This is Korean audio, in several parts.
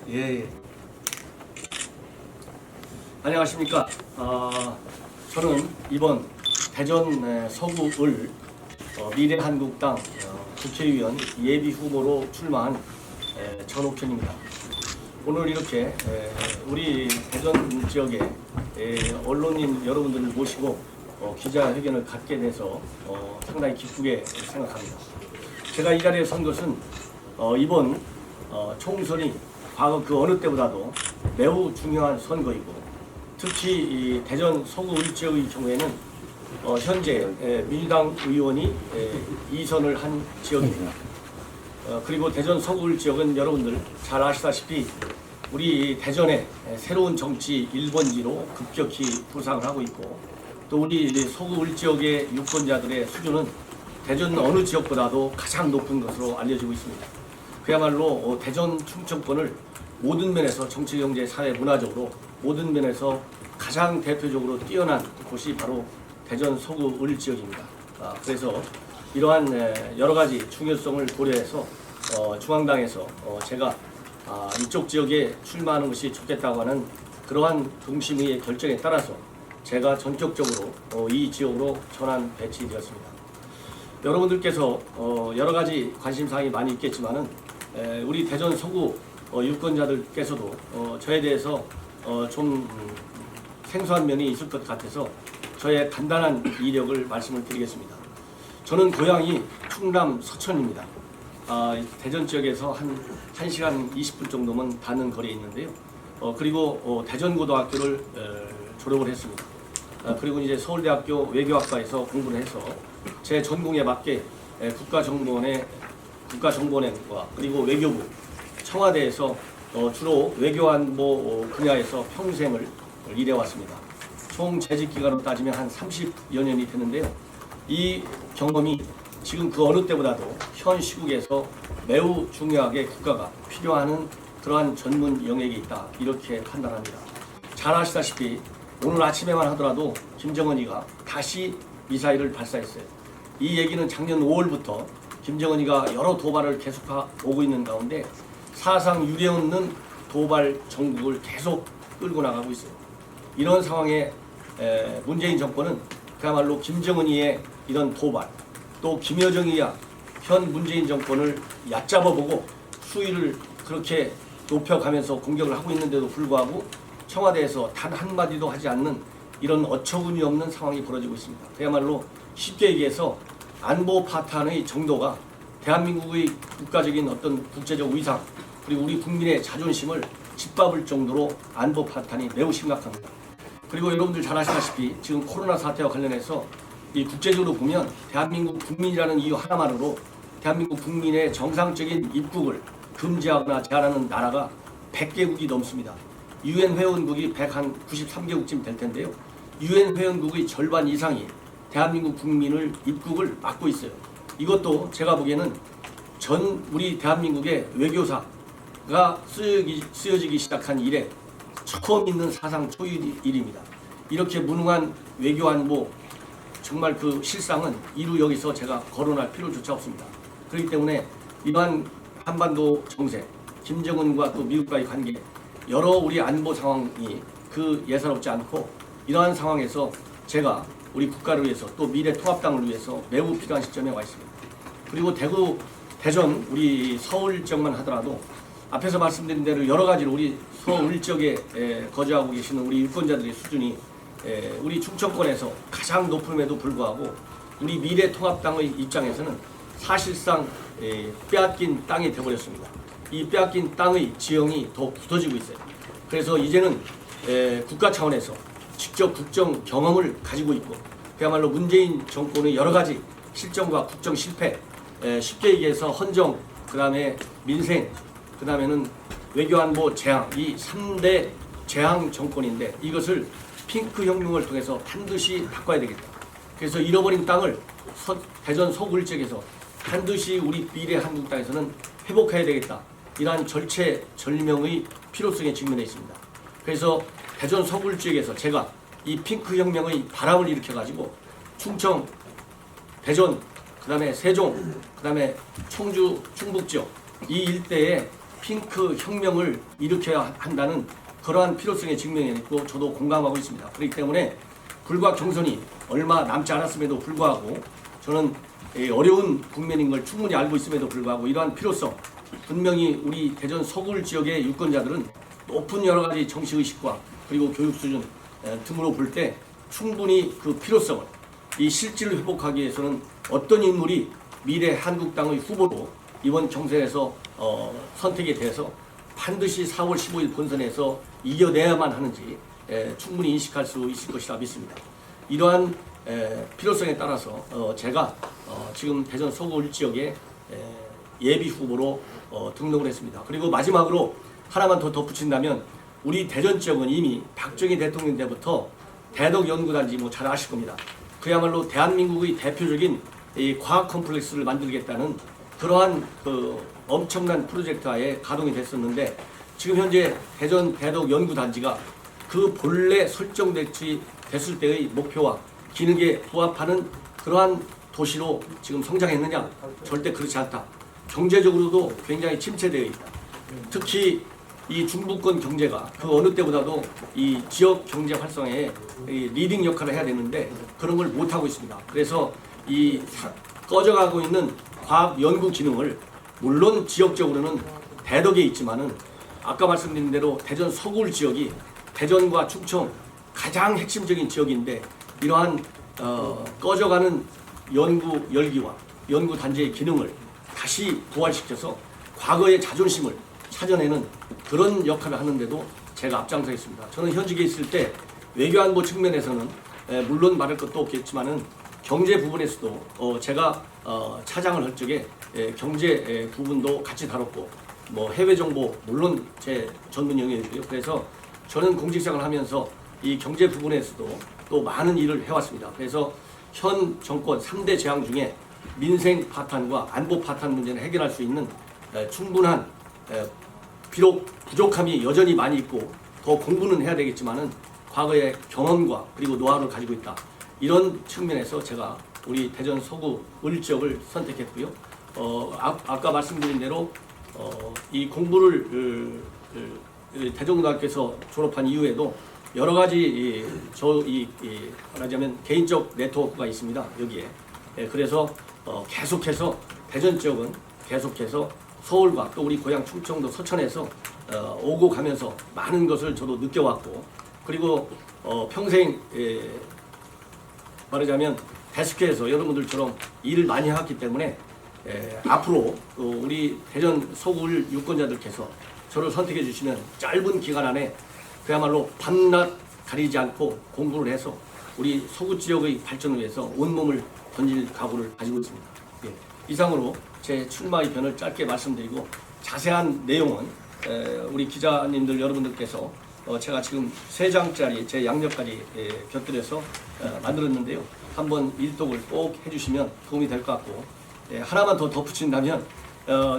예. 안녕하십니까. 저는 이번 대전 서구을 미래한국당 국회의원 예비 후보로 출마한 전옥현입니다. 오늘 이렇게 우리 대전 지역의 언론인 여러분들을 모시고 기자회견을 갖게 돼서 상당히 기쁘게 생각합니다. 제가 이 자리에 선 것은 이번 총선이 과거 그 어느 때보다도 매우 중요한 선거이고, 특히 이 대전 서구을 지역의 경우에는 현재 민주당 의원이 2선을 한 지역입니다. 그리고 대전 서구을 지역은 여러분들 잘 아시다시피 우리 대전의 새로운 정치 1번지로 급격히 부상을 하고 있고, 또 우리 서구을 지역의 유권자들의 수준은 대전 어느 지역보다도 가장 높은 것으로 알려지고 있습니다. 그야말로 대전 충청권을 모든 면에서 정치, 경제, 사회, 문화적으로 모든 면에서 가장 대표적으로 뛰어난 곳이 바로 대전 서구을 지역입니다. 그래서 이러한 여러 가지 중요성을 고려해서 중앙당에서 제가 이쪽 지역에 출마하는 것이 좋겠다고 하는 그러한 동심의 결정에 따라서 제가 전격적으로 이 지역으로 전환 배치되었습니다. 여러분들께서 여러 가지 관심사항이 많이 있겠지만은 우리 대전 서구 유권자들께서도 저에 대해서 좀 생소한 면이 있을 것 같아서 저의 간단한 이력을 말씀을 드리겠습니다. 저는 고향이 충남 서천입니다. 대전 지역에서 한 1시간 20분 정도면 닿는 거리에 있는데요. 그리고 대전고등학교를 졸업을 했습니다. 그리고 이제 서울대학교 외교학과에서 공부를 해서 제 전공에 맞게 국가정보원과 그리고 외교부, 청와대에서 주로 외교안보 분야에서 평생을 일해왔습니다. 총 재직 기간으로 따지면 한 30여 년이 되는데요. 이 경험이 지금 그 어느 때보다도 현 시국에서 매우 중요하게 국가가 필요하는 그러한 전문 영역이 있다, 이렇게 판단합니다. 잘 아시다시피 오늘 아침에만 하더라도 김정은이가 다시 미사일을 발사했어요. 이 얘기는 작년 5월부터 김정은이가 여러 도발을 계속 오고 있는 가운데 사상 유례 없는 도발 정국을 계속 끌고 나가고 있어요. 이런 상황에 문재인 정권은 그야말로 김정은이의 이런 도발, 또 김여정이야 현 문재인 정권을 얕잡아보고 수위를 그렇게 높여가면서 공격을 하고 있는데도 불구하고 청와대에서 단 한마디도 하지 않는 이런 어처구니 없는 상황이 벌어지고 있습니다. 그야말로 쉽게 얘기해서 안보 파탄의 정도가 대한민국의 국가적인 어떤 국제적 위상, 그리고 우리 국민의 자존심을 짓밟을 정도로 안보 파탄이 매우 심각합니다. 그리고 여러분들 잘 아시다시피 지금 코로나 사태와 관련해서 이 국제적으로 보면 대한민국 국민이라는 이유 하나만으로 대한민국 국민의 정상적인 입국을 금지하거나 제한하는 나라가 100개국이 넘습니다. UN 회원국이 193개국쯤 될 텐데요. UN 회원국의 절반 이상이 대한민국 국민을 입국을 막고 있어요. 이것도 제가 보기에는 전 우리 대한민국의 외교사가 쓰여지기 시작한 이래 처음 있는 사상 초유 일입니다. 이렇게 무능한 외교안보 정말 그 실상은 이루 여기서 제가 거론할 필요조차 없습니다. 그렇기 때문에 이러한 한반도 정세, 김정은과 또 미국과의 관계, 여러 우리 안보 상황이 그 예사롭지 않고 이러한 상황에서 제가 우리 국가를 위해서 또 미래통합당을 위해서 매우 필요한 시점에 와 있습니다. 그리고 대전, 우리 서울 지역만 하더라도 앞에서 말씀드린 대로 여러 가지로 우리 서울 지역에 거주하고 계시는 우리 유권자들의 수준이 우리 충청권에서 가장 높음에도 불구하고 우리 미래통합당의 입장에서는 사실상 빼앗긴 땅이 되어버렸습니다. 이 빼앗긴 땅의 지형이 더 굳어지고 있어요. 그래서 이제는 국가 차원에서 직접 국정 경험을 가지고 있고, 그야말로 문재인 정권의 여러 가지 실정과 국정 실패, 쉽게 얘기해서 헌정, 그 다음에 민생, 그 다음에는 외교안보 재앙, 이 3대 재앙 정권인데 이것을 핑크 혁명을 통해서 반드시 바꿔야 되겠다. 그래서 잃어버린 땅을 대전 서구을 지역에서 반드시 우리 미래한국당에서는 회복해야 되겠다. 이러한 절체절명의 필요성에 직면해 있습니다. 그래서 대전 서구을 지역에서 제가 이 핑크 혁명의 바람을 일으켜가지고 충청, 대전, 그 다음에 세종, 그 다음에 청주, 충북 지역 이 일대에 핑크 혁명을 일으켜야 한다는 그러한 필요성에 직면했고 저도 공감하고 있습니다. 그렇기 때문에 불과 경선이 얼마 남지 않았음에도 불구하고 저는 어려운 국면인 걸 충분히 알고 있음에도 불구하고 이러한 필요성, 분명히 우리 대전 서구 지역의 유권자들은 높은 여러 가지 정치의식과 그리고 교육 수준 등으로 볼 때 충분히 그 필요성을 이 실질을 회복하기 위해서는 어떤 인물이 미래 한국당의 후보로 이번 경선에서 선택이 돼서 반드시 4월 15일 본선에서 이겨내야만 하는지 충분히 인식할 수 있을 것이라 믿습니다. 이러한 필요성에 따라서 제가 지금 대전 서구 지역에 예비 후보로 등록을 했습니다. 그리고 마지막으로 하나만 더 덧붙인다면 우리 대전 지역은 이미 박정희 대통령 때부터 대덕연구단지 뭐 잘 아실 겁니다. 그야말로 대한민국의 대표적인 이 과학 컴플렉스를 만들겠다는 그러한 그 엄청난 프로젝트 하에 가동이 됐었는데 지금 현재 대전 대덕연구단지가 그 본래 설정됐을 때의 목표와 기능에 부합하는 그러한 도시로 지금 성장했느냐? 절대 그렇지 않다. 경제적으로도 굉장히 침체되어 있다. 특히 이 중부권 경제가 그 어느 때보다도 이 지역 경제 활성화에 리딩 역할을 해야 되는데 그런 걸 못하고 있습니다. 그래서 이 꺼져가고 있는 과학 연구 기능을 물론 지역적으로는 대덕에 있지만은 아까 말씀드린 대로 대전 서구 지역이 대전과 충청 가장 핵심적인 지역인데 이러한 꺼져가는 연구 열기와 연구 단지의 기능을 다시 부활시켜서 과거의 자존심을 찾아내는 그런 역할을 하는데도 제가 앞장서겠습니다. 저는 현직에 있을 때 외교안보 측면에서는 물론 말할 것도 없겠지만은 경제 부분에서도 제가 차장을 할 적에 경제 부분도 같이 다뤘고 뭐 해외 정보 물론 제 전문 영역이고요. 그래서 저는 공직생활을 하면서 이 경제 부분에서도 또 많은 일을 해왔습니다. 그래서 현 정권 3대 재앙 중에 민생 파탄과 안보 파탄 문제를 해결할 수 있는 충분한 비록 부족함이 여전히 많이 있고 더 공부는 해야 되겠지만은 과거의 경험과 그리고 노하우를 가지고 있다. 이런 측면에서 제가 우리 대전 서구 을 지역을 선택했고요. 아까 말씀드린 대로 이 공부를 대전고등학교에서 졸업한 이후에도 여러 가지 말하자면 개인적 네트워크가 있습니다. 여기에. 그래서 계속해서 대전 지역은 계속해서 서울과 또 우리 고향 충청도 서천에서 오고 가면서 많은 것을 저도 느껴왔고 그리고 평생 말하자면 데스크에서 여러분들처럼 일을 많이 해왔기 때문에 앞으로 우리 대전 서구 유권자들께서 저를 선택해 주시면 짧은 기간 안에 그야말로 밤낮 가리지 않고 공부를 해서 우리 서구 지역의 발전을 위해서 온몸을 던질 각오를 가지고 있습니다. 이상으로 제 출마 의견을 짧게 말씀드리고 자세한 내용은 우리 기자님들 여러분들께서 제가 지금 3장짜리 제 양력까지 곁들여서 만들었는데요. 한번 일독을 꼭 해주시면 도움이 될 것 같고 하나만 더 덧붙인다면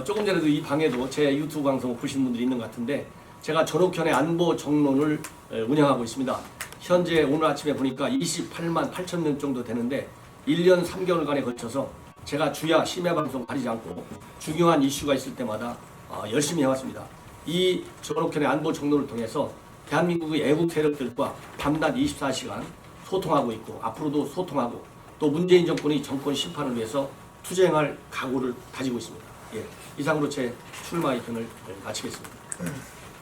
조금 전에도 이 방에도 제 유튜브 방송 보신 분들이 있는 것 같은데 제가 전옥현의 안보 정론을 운영하고 있습니다. 현재 오늘 아침에 보니까 28만 8천 명 정도 되는데 1년 3개월간에 걸쳐서 제가 주야 심야 방송 가리지 않고 중요한 이슈가 있을 때마다 열심히 해왔습니다. 이 전옥현의 안보 정론을 통해서 대한민국의 애국 세력들과 밤낮 24시간 소통하고 있고 앞으로도 소통하고 또 문재인 정권의 정권 심판을 위해서 투쟁할 각오를 가지고 있습니다. 이상으로 제 출마 의견을 마치겠습니다.